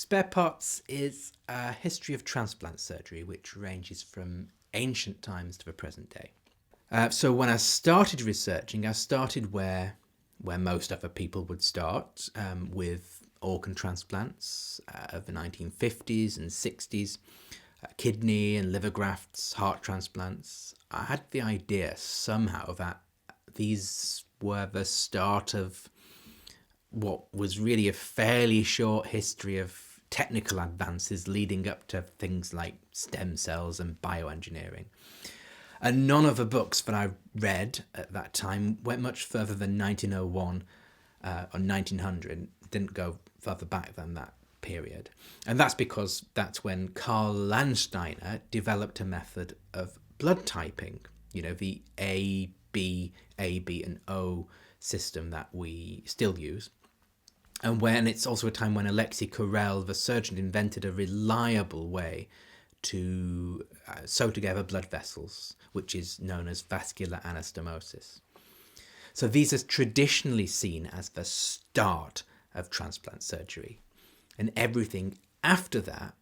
Spare Parts is a history of transplant surgery which ranges from ancient times to the present day. So when I started researching, I started where most other people would start, with organ transplants of the 1950s and 60s, kidney and liver grafts, heart transplants. I had the idea somehow that these were the start of what was really a fairly short history of technical advances leading up to things like stem cells and bioengineering. And none of the books that I read at that time went much further than 1901 or 1900, didn't go further back than that period. And that's because that's when Karl Landsteiner developed a method of blood typing, the A, B, and O system that we still use. And when it's also a time when Alexei Karel, the surgeon, invented a reliable way to sew together blood vessels, which is known as vascular anastomosis. So these are traditionally seen as the start of transplant surgery. And everything after that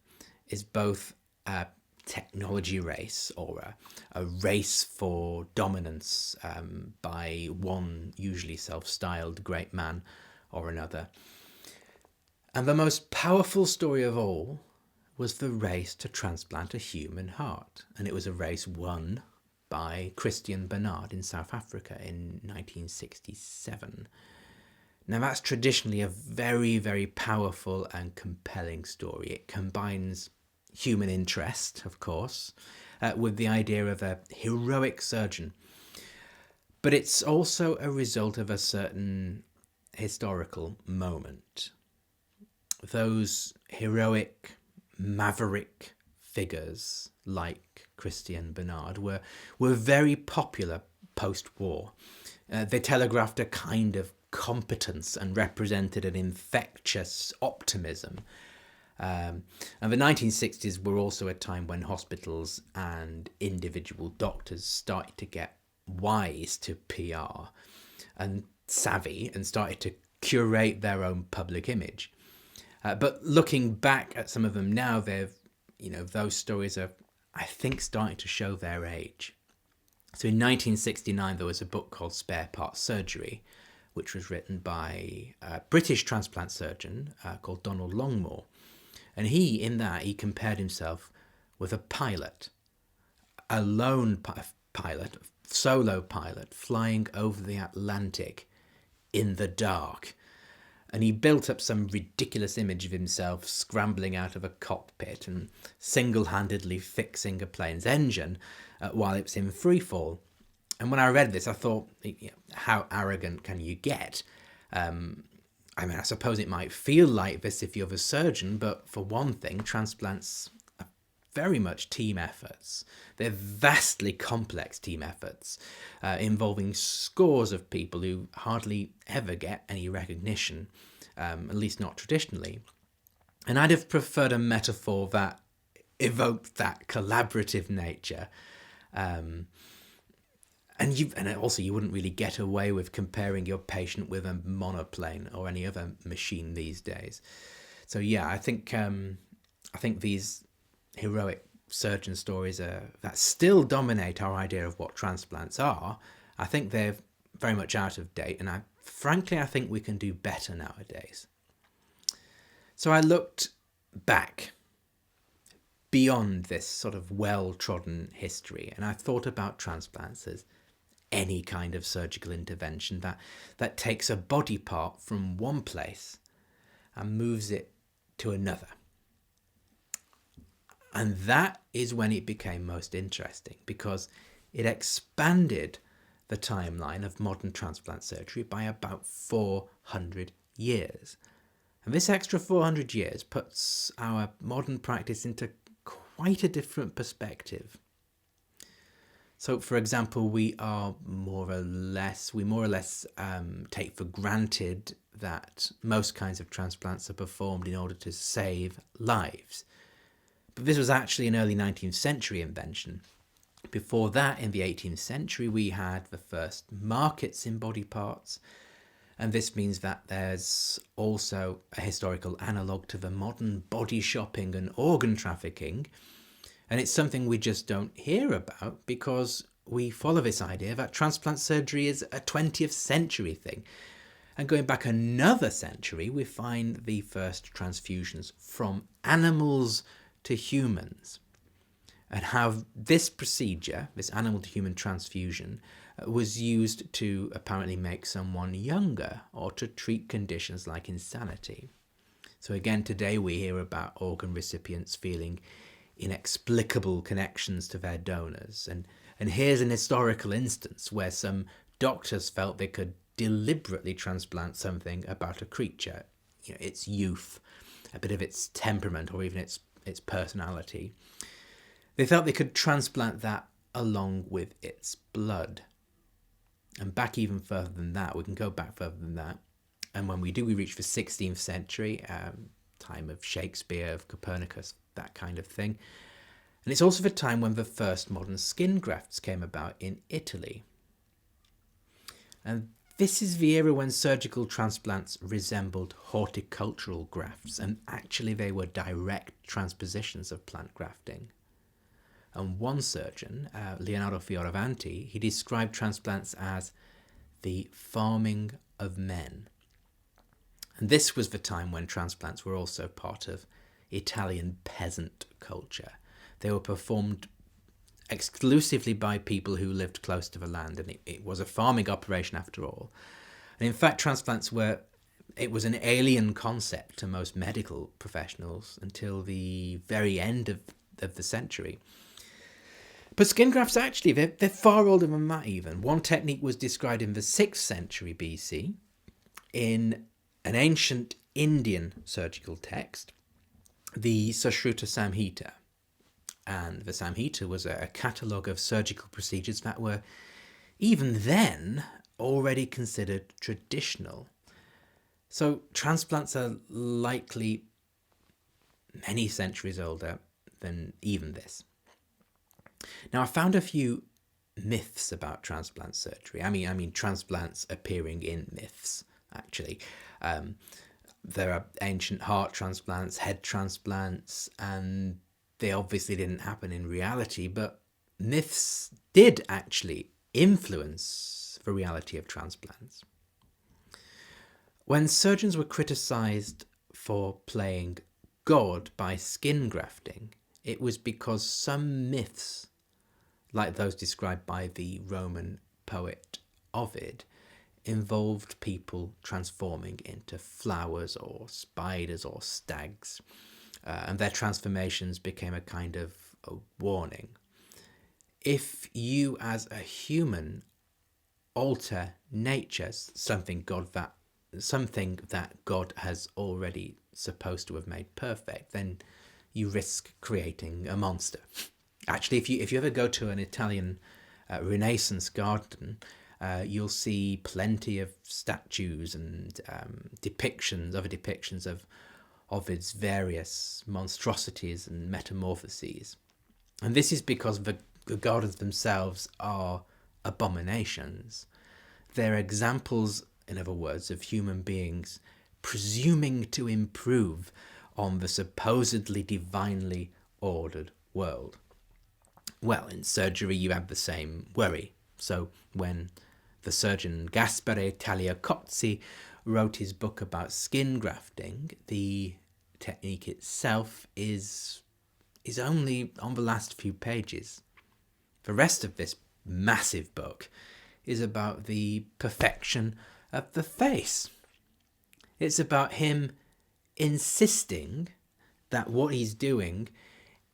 is both a technology race or a race for dominance by one usually self-styled great man or another. And the most powerful story of all was the race to transplant a human heart. And it was a race won by Christian Barnard in South Africa in 1967. Now that's traditionally a very, very powerful and compelling story. It combines human interest, of course, with the idea of a heroic surgeon. But it's also a result of a certain historical moment. Those heroic, maverick figures like Christian Barnard were very popular post-war. They telegraphed a kind of competence and represented an infectious optimism. And the 1960s were also a time when hospitals and individual doctors started to get wise to PR and savvy and started to curate their own public image. But looking back at some of them now, those stories are, I think, starting to show their age. So in 1969, there was a book called Spare Part Surgery, which was written by a British transplant surgeon called Donald Longmore. And he compared himself with a pilot, a lone pilot, solo pilot, flying over the Atlantic in the dark. And he built up some ridiculous image of himself scrambling out of a cockpit and single-handedly fixing a plane's engine while it's in freefall. And when I read this, I thought, how arrogant can you get? I suppose it might feel like this if you're the surgeon, but for one thing, transplants are very much team efforts. They're vastly complex team efforts involving scores of people who hardly ever get any recognition, at least not traditionally. And I'd have preferred a metaphor that evoked that collaborative nature. And also you wouldn't really get away with comparing your patient with a monoplane or any other machine these days. So yeah, I think these heroic surgeon stories that still dominate our idea of what transplants are, I think they're very much out of date, and I think we can do better nowadays. So I looked back beyond this sort of well-trodden history, and I thought about transplants as any kind of surgical intervention that takes a body part from one place and moves it to another. And that is when it became most interesting, because it expanded the timeline of modern transplant surgery by about 400 years. And this extra 400 years puts our modern practice into quite a different perspective. So, for example, we more or less take for granted that most kinds of transplants are performed in order to save lives. But this was actually an early 19th century invention. Before that, in the 18th century, we had the first markets in body parts. And this means that there's also a historical analogue to the modern body shopping and organ trafficking. And it's something we just don't hear about because we follow this idea that transplant surgery is a 20th century thing. And going back another century, we find the first transfusions from animals to humans, and how this procedure, this animal to human transfusion, was used to apparently make someone younger or to treat conditions like insanity. So again, today we hear about organ recipients feeling inexplicable connections to their donors. And here's an historical instance where some doctors felt they could deliberately transplant something about a creature, its youth, a bit of its temperament, or even its personality. They felt they could transplant that along with its blood. And back even further than that, we can go back further than that. And when we do, we reach the 16th century, time of Shakespeare, of Copernicus, that kind of thing. And it's also the time when the first modern skin grafts came about in Italy. And this is the era when surgical transplants resembled horticultural grafts, and actually they were direct transpositions of plant grafting. And one surgeon, Leonardo Fioravanti, he described transplants as the farming of men. And this was the time when transplants were also part of Italian peasant culture. They were performed exclusively by people who lived close to the land, and it was a farming operation after all. And in fact, transplants it was an alien concept to most medical professionals until the very end of the century. But skin grafts, actually, they're far older than that even. One technique was described in the 6th century BC in an ancient Indian surgical text, the Sushruta Samhita. And the Samhita was a catalogue of surgical procedures that were, even then, already considered traditional. So transplants are likely many centuries older than even this. Now, I found a few myths about transplant surgery. I mean transplants appearing in myths, actually. There are ancient heart transplants, head transplants, and they obviously didn't happen in reality, but myths did actually influence the reality of transplants. When surgeons were criticized for playing God by skin grafting, it was because some myths, like those described by the Roman poet Ovid, involved people transforming into flowers or spiders or stags, and their transformations became a kind of a warning. If you as a human alter nature, something that God has already supposed to have made perfect, then you risk creating a monster. Actually, if you ever go to an Italian Renaissance garden, you'll see plenty of statues and other depictions of Ovid's various monstrosities and metamorphoses. And this is because the gods themselves are abominations. They're examples, in other words, of human beings presuming to improve on the supposedly divinely ordered world. Well, in surgery you have the same worry. So when the surgeon Gaspare Tagliacozzi wrote his book about skin grafting, the technique itself is only on the last few pages. The rest of this massive book is about the perfection of the face. It's about him insisting that what he's doing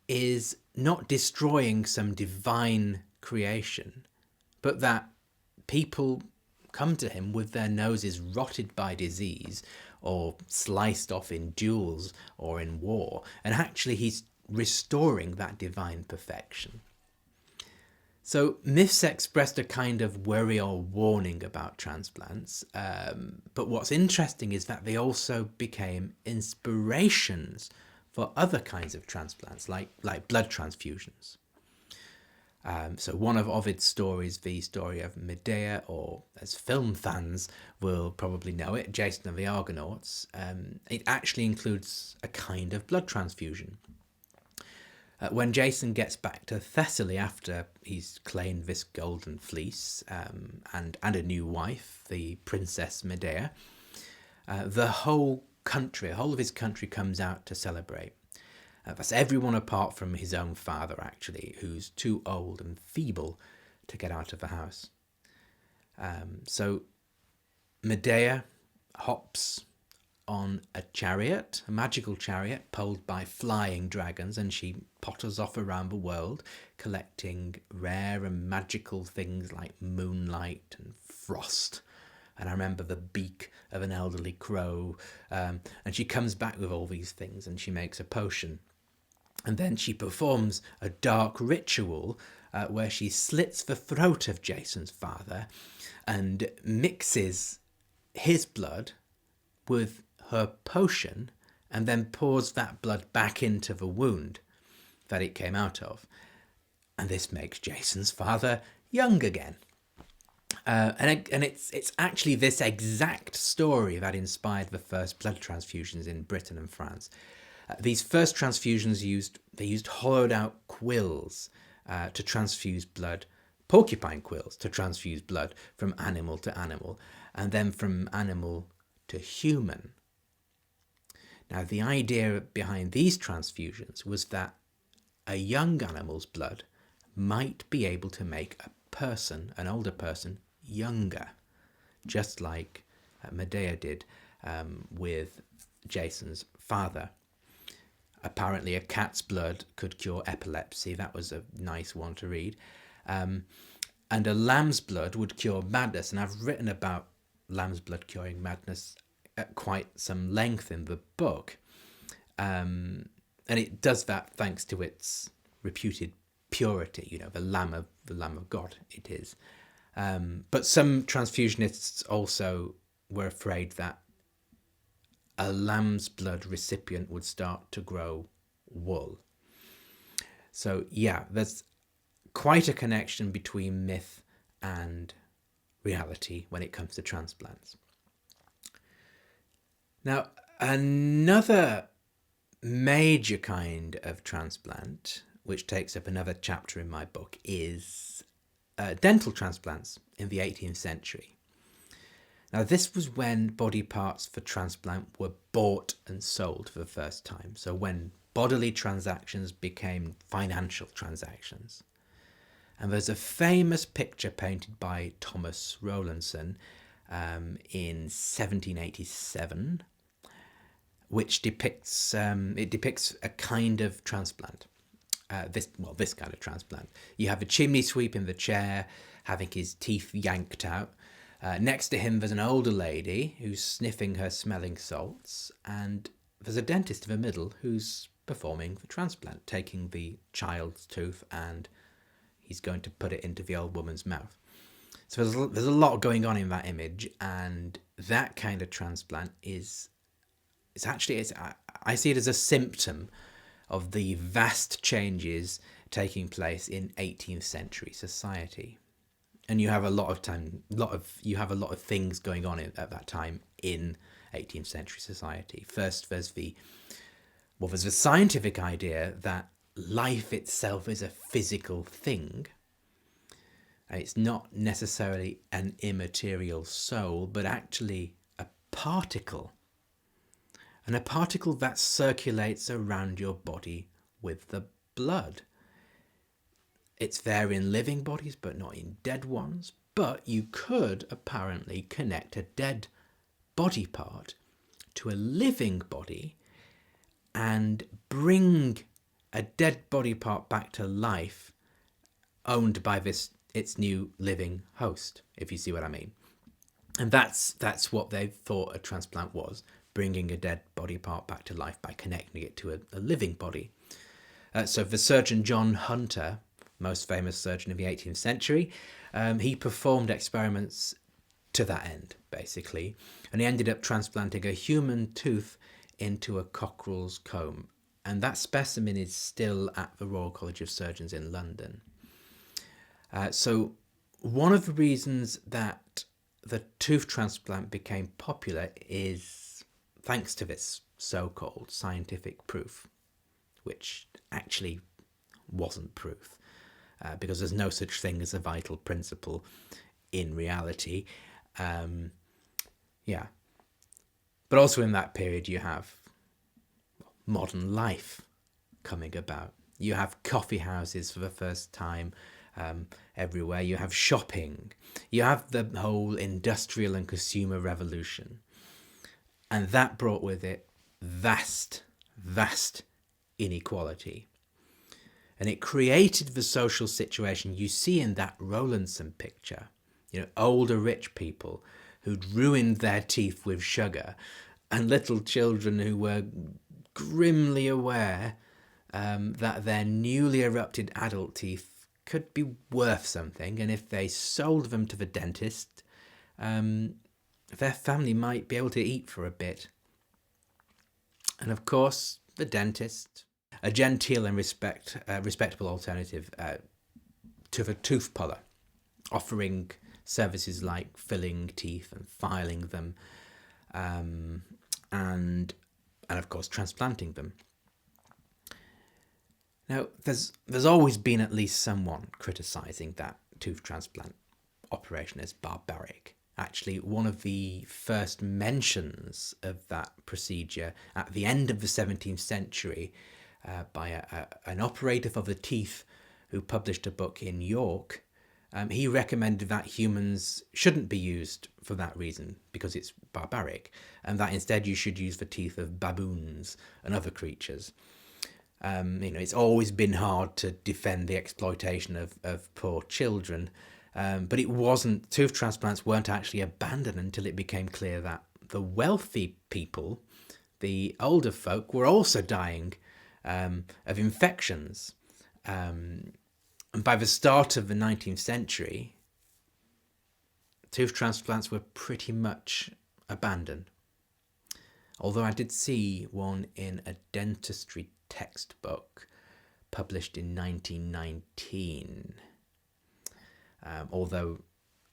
is not destroying some divine creation, but that people come to him with their noses rotted by disease or sliced off in duels or in war, and actually he's restoring that divine perfection. So myths expressed a kind of worry or warning about transplants, but what's interesting is that they also became inspirations for other kinds of transplants, like blood transfusions. So one of Ovid's stories, the story of Medea, or as film fans will probably know it, Jason and the Argonauts, it actually includes a kind of blood transfusion. When Jason gets back to Thessaly after he's claimed this golden fleece and a new wife, the Princess Medea, the whole of his country comes out to celebrate. That's everyone apart from his own father, actually, who's too old and feeble to get out of the house. So Medea hops on a chariot, a magical chariot pulled by flying dragons, and she potters off around the world, collecting rare and magical things like moonlight and frost. And I remember the beak of an elderly crow. And she comes back with all these things, and she makes a potion. And then she performs a dark ritual where she slits the throat of Jason's father and mixes his blood with her potion and then pours that blood back into the wound that it came out of. And this makes Jason's father young again. And it's actually this exact story that inspired the first blood transfusions in Britain and France. These first transfusions used hollowed out quills to transfuse blood, porcupine quills to transfuse blood from animal to animal, and then from animal to human. Now, the idea behind these transfusions was that a young animal's blood might be able to make an older person, younger, just like Medea did with Jason's father. Apparently a cat's blood could cure epilepsy. That was a nice one to read. And a lamb's blood would cure madness. And I've written about lamb's blood curing madness at quite some length in the book. And it does that thanks to its reputed purity, the Lamb of God it is. But some transfusionists also were afraid that a lamb's blood recipient would start to grow wool. So yeah, there's quite a connection between myth and reality when it comes to transplants. Now, another major kind of transplant, which takes up another chapter in my book, is dental transplants in the 18th century. Now, this was when body parts for transplant were bought and sold for the first time. So when bodily transactions became financial transactions. And there's a famous picture painted by Thomas Rowlandson in 1787, which depicts a kind of transplant. This kind of transplant. You have a chimney sweep in the chair, having his teeth yanked out. Next to him, there's an older lady who's sniffing her smelling salts, and there's a dentist in the middle who's performing the transplant, taking the child's tooth, and he's going to put it into the old woman's mouth. So there's a lot going on in that image, and that kind of transplant I see it as a symptom of the vast changes taking place in 18th century society. And you have a lot of things going on at that time in 18th century society. First, there's the scientific idea that life itself is a physical thing. It's not necessarily an immaterial soul, but actually a particle. And a particle that circulates around your body with the blood. It's there in living bodies, but not in dead ones. But you could apparently connect a dead body part to a living body and bring a dead body part back to life, owned by its new living host, if you see what I mean. And that's what they thought a transplant was, bringing a dead body part back to life by connecting it to a living body. So the surgeon John Hunter, most famous surgeon of the 18th century, he performed experiments to that end, basically. And he ended up transplanting a human tooth into a cockerel's comb. And that specimen is still at the Royal College of Surgeons in London. So one of the reasons that the tooth transplant became popular is thanks to this so-called scientific proof, which actually wasn't proof, because there's no such thing as a vital principle in reality. Yeah. But also in that period you have modern life coming about. You have coffee houses for the first time everywhere. You have shopping. You have the whole industrial and consumer revolution. And that brought with it vast inequality. And it created the social situation you see in that Rowlandson picture. You know, older rich people who'd ruined their teeth with sugar, and little children who were grimly aware that their newly erupted adult teeth could be worth something, and if they sold them to the dentist, their family might be able to eat for a bit. And of course, the dentist, a genteel and respectable alternative to the tooth puller, offering services like filling teeth and filing them, and of course transplanting them. Now, there's always been at least someone criticising that tooth transplant operation as barbaric. Actually, one of the first mentions of that procedure at the end of the 17th century by an operator of the teeth who published a book in York, he recommended that humans shouldn't be used for that reason, because it's barbaric, and that instead you should use the teeth of baboons and other creatures. It's always been hard to defend the exploitation of poor children, but it wasn't. Tooth transplants weren't actually abandoned until it became clear that the wealthy people, the older folk, were also dying of infections. And by the start of the 19th century, tooth transplants were pretty much abandoned. Although I did see one in a dentistry textbook published in 1919, although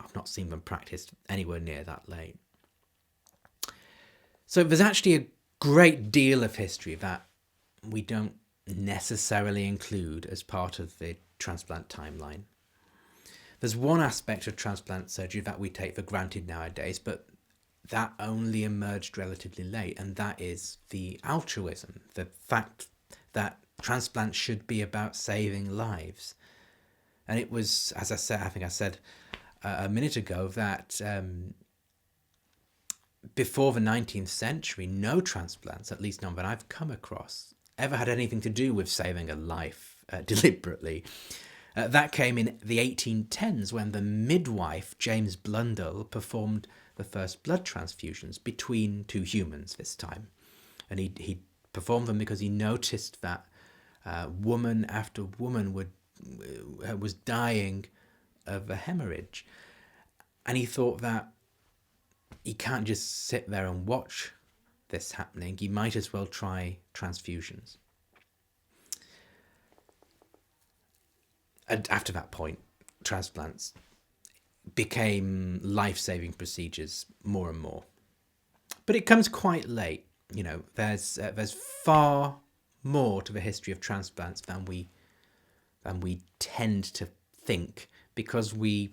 I've not seen them practiced anywhere near that late. So there's actually a great deal of history that we don't necessarily include as part of the transplant timeline. There's one aspect of transplant surgery that we take for granted nowadays, but that only emerged relatively late, and that is the altruism, the fact that transplants should be about saving lives. And it was, as I said, I think I said a minute ago, that before the 19th century, no transplants, at least none that I've come across, ever had anything to do with saving a life deliberately. That came in the 1810s when the midwife, James Blundell, performed the first blood transfusions between two humans this time. And he performed them because he noticed that woman after woman was dying of a hemorrhage. And he thought that he can't just sit there and watch this happening. He might as well try transfusions. And after that point, transplants became life-saving procedures more and more. But it comes quite late. There's far more to the history of transplants than we tend to think, because maybe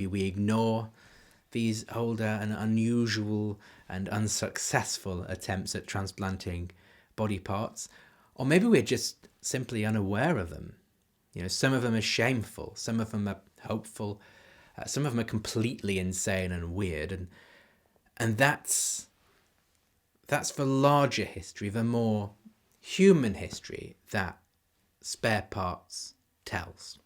we ignore these older and unusual and unsuccessful attempts at transplanting body parts, or maybe we're just simply unaware of them. Some of them are shameful, some of them are hopeful, some of them are completely insane and weird, and that's the larger history, the more human history that Spare Parts tells.